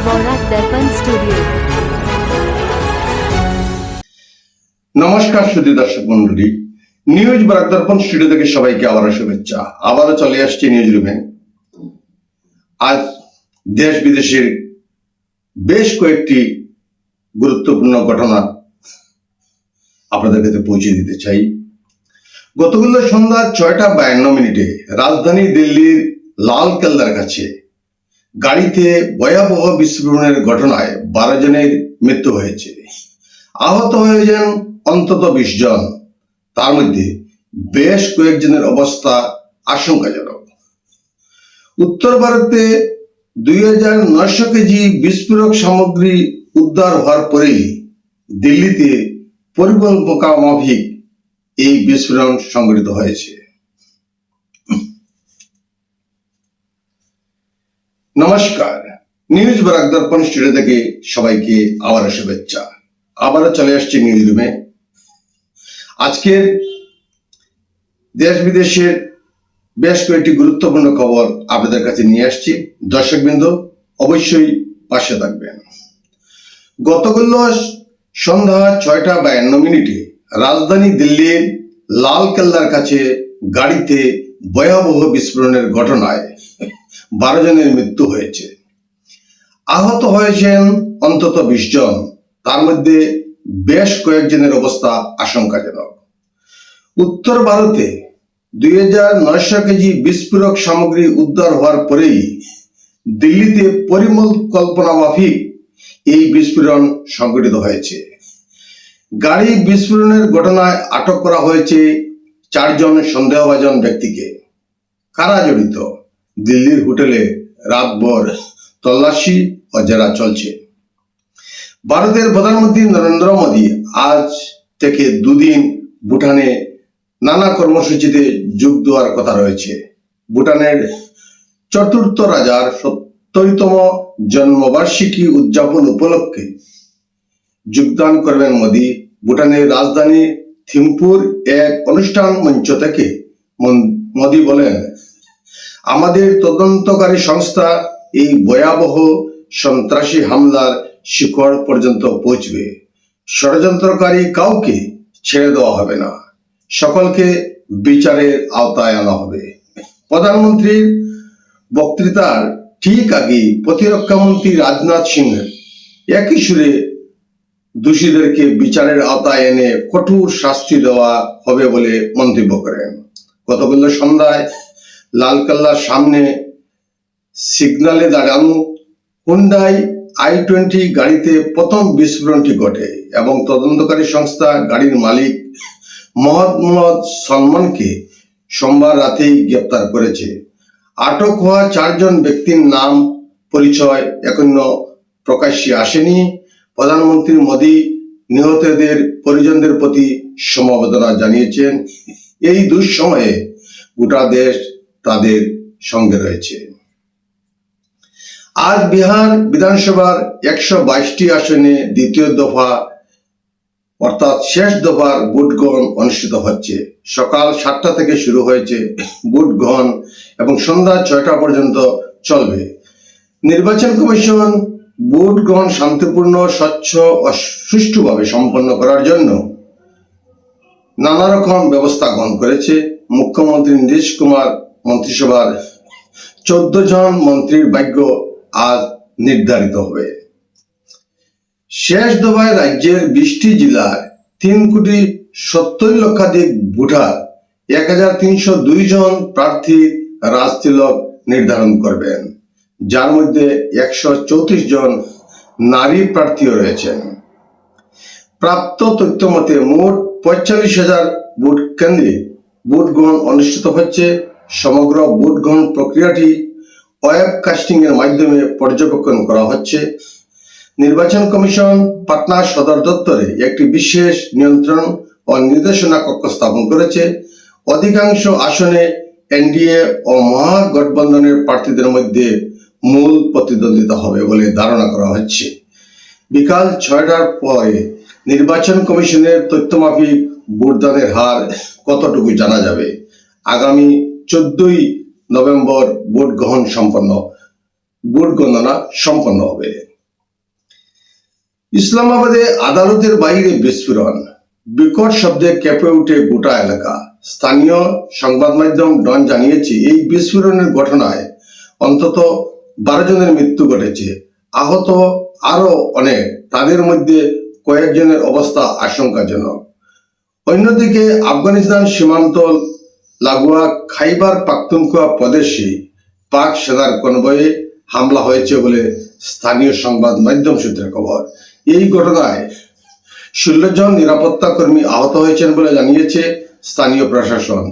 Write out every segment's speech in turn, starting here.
বরাক দর্পণ studio. নমস্কার সুধী দর্শক মন্ডলী, নিউজ বরাক দর্পণ স্টুডিও থেকে সবাইকে আবারও শুভেচ্ছা। আবারও চলে আসছি নিউজ রুমে। আজ দেশ বিদেশের বেশ কয়েকটি গুরুত্বপূর্ণ ঘটনা আপনাদের কাছে পৌঁছে দিতে চাই। গতকাল সন্ধ্যা 6:52 রাজধানী দিল্লির লাল কেল্লার কাছে গাড়িতে ভয়াবহ বিস্ফোরণের ঘটনায় 12 জনের মৃত্যু হয়েছে। আহত হয়েছেন অন্তত 20 জন, তার মধ্যে বেশ কয়েকজনের অবস্থা আশঙ্কাজনক। উত্তর ভারতে 2900 কেজি বিস্ফোরক সামগ্রী উদ্ধার হওয়ার পরেই দিল্লিতে পরিকল্পনা মাফিক এই বিস্ফোরণ সংঘটিত হয়েছে। নমস্কার, নিউজ বরাক দর্পণ স্টুডিও থেকে সবাইকে আবারও শুভেচ্ছা। আবারও চলে আসছি নিউজ রুমে। আজকের দেশ বিদেশের বেশ কয়েকটি গুরুত্বপূর্ণ খবর আপনাদের কাছে নিয়ে আসছি। দর্শকবৃন্দ অবশ্যই পাশে থাকবেন। গতকাল সন্ধ্যা 6:52 রাজধানী দিল্লির লাল কেল্লার কাছে গাড়িতে ভয়াবহ বিস্ফোরণের ঘটনায় 12 জনের মৃত্যু হয়েছে। আহত হয়েছেন অন্তত 20 জন, তার মধ্যে বেশ কয়েকজনের অবস্থা আশঙ্কাজনক। উত্তর ভারতে 2900 কেজি বিস্ফোরক সামগ্রী উদ্ধার হওয়ার পরেই দিল্লিতে পরিকল্পনা মাফিক এই বিস্ফোরণ সংঘটিত হয়েছে। গাড়ি বিস্ফোরণের ঘটনায় আটক করা হয়েছে 4 জন সন্দেহভাজন ব্যক্তিকে। কারা জড়িত? দিল্লির হোটেলে রাতভর তল্লাশি ও জেরা চলছে। ভারতের প্রধানমন্ত্রী নরেন্দ্র মোদী আজ থেকে 2 দিন ভুটানে নানা কর্মসূচিতে যোগ দেওয়ার কথা রয়েছে। ভুটানের 4র্থ রাজার 70তম জন্মবার্ষিকী উদযাপন উপলক্ষে যোগদান করবেন মোদী। ভুটানের রাজধানী থিম্পুর এক অনুষ্ঠান মঞ্চ থেকে মোদী বলেন, আমাদের তদন্তকারী সংস্থা এই ভয়াবহ সন্ত্রাসী হামলার শিকড় পর্যন্ত পৌঁছবে। ষড়যন্ত্রকারী কাউকে ছেড়ে দেওয়া হবে না, সকলকে বিচারের আওতায় আনা হবে। প্রধানমন্ত্রীর বক্তৃতার ঠিক আগে প্রতিরক্ষা মন্ত্রী রাজনাথ সিং একই সুরে দোষীদেরকে বিচারের আওতায় এনে কঠোর শাস্তি দেওয়া হবে বলে মন্তব্য করেন। গতকাল সন্ধ্যায় লালকেল্লার সামনে সিগন্যালে দাঁড়ানো হুন্ডাই i20 গাড়িতে প্রথম বিস্ফোরণটি ঘটে এবং তদন্তকারী সংস্থা গাড়ির মালিক মোহাম্মদ সলমনকে সোমবার রাতেই গ্রেপ্তার করেছে। আটক হওয়া 4 জন ব্যক্তির নাম পরিচয় এখনো প্রকাশ্যে আসেনি। প্রধানমন্ত্রী মোদী নিহতদের পরিজনদের প্রতি সমবেদনা জানিয়েছেন। এই দুঃসময়ে গোটা দেশ তাদের সঙ্গে রয়েছে। আজ বিহার বিধানসভার 122টি আসনে দ্বিতীয় দফা অর্থাৎ শেষ দফার ভোট গ্রহণ অনুষ্ঠিত হচ্ছে। সকাল 7টা থেকে শুরু হয়েছে ভোট গ্রহণ এবং সন্ধ্যা 6টা পর্যন্ত চলবে। নির্বাচন কমিশন ভোট গ্রহণ শান্তিপূর্ণ, স্বচ্ছ ও সুষ্ঠুভাবে সম্পন্ন করার জন্য নানা রকম ব্যবস্থা গ্রহণ করেছে। মুখ্যমন্ত্রী নীতিশ কুমার মন্ত্রিসভার 14 জন মন্ত্রীর ভাগ্য আজ নির্ধারিত হবে। শেষ দফায় রাজ্যের 20টি জেলার 3,70,00,000 ভোটার 1302 জন প্রার্থী রাজতিলক নির্ধারণ করবেন, যার মধ্যে 134 জন নারী প্রার্থীও রয়েছেন। প্রাপ্ত তথ্য মতে মোট 45,000 ভোট কেন্দ্রে ভোট গ্রহণ অনুষ্ঠিত হচ্ছে। সমগ্র ভোট গ্রহণ প্রক্রিয়াটি ওয়েবকাস্টিং এর মাধ্যমে পর্যবেক্ষণ করা হচ্ছে। নির্বাচন কমিশন পাটনা সদর দপ্তরে একটি বিশেষ নিয়ন্ত্রণ ও নির্দেশনা কক্ষ স্থাপন করেছে। অধিকাংশ আসনে এনডিএ ও মহাগঠবন্ধনের প্রার্থীদের মধ্যে মূল প্রতিদ্বন্দ্বিতা হবে বলে ধারণা করা হচ্ছে। বিকাল 6টার পরে নির্বাচন কমিশনের তথ্যমাফিক ভোটদানের হার কতটুকু জানা যাবে। আগামী 14ই নভেম্বর ভোট গণনা সম্পন্ন হবে। ইসলামাবাদে আদালতের বাইরে বিস্ফোরণ, বিকট শব্দে কেঁপে উঠে গোটা এলাকা। স্থানীয় সংবাদ মাধ্যম ডন জানিয়েছে, এই বিস্ফোরণের ঘটনায় অন্তত 12 জনের মৃত্যু ঘটেছে, আহত আরো অনেক, তাদের মধ্যে কয়েকজনের অবস্থা আশঙ্কাজনক। অন্যদিকে আফগানিস্তান সীমান্ত লাগোয়া খাইবার পাখতুনখোয়া প্রদেশে পাক সেনার কনভয়ে হামলা হয়েছে বলে স্থানীয় সংবাদ মাধ্যম সূত্রে খবর। এই ঘটনায় 16 জন নিরাপত্তা কর্মী আহত হয়েছেন বলে জানিয়েছে স্থানীয় প্রশাসন।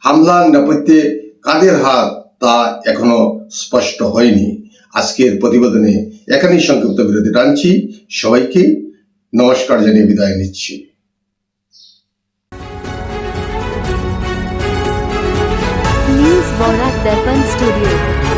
হামলার নেপথ্যে কাদের হাত তা এখনো স্পষ্ট হয়নি। আজকের প্রতিবেদনে এখানেই সংক্ষিপ্ত বিরতি টানছি। সবাইকে নমস্কার জানিয়ে বিদায় নিচ্ছি। न्यूज़ बोरा दर्पण स्टूडियो।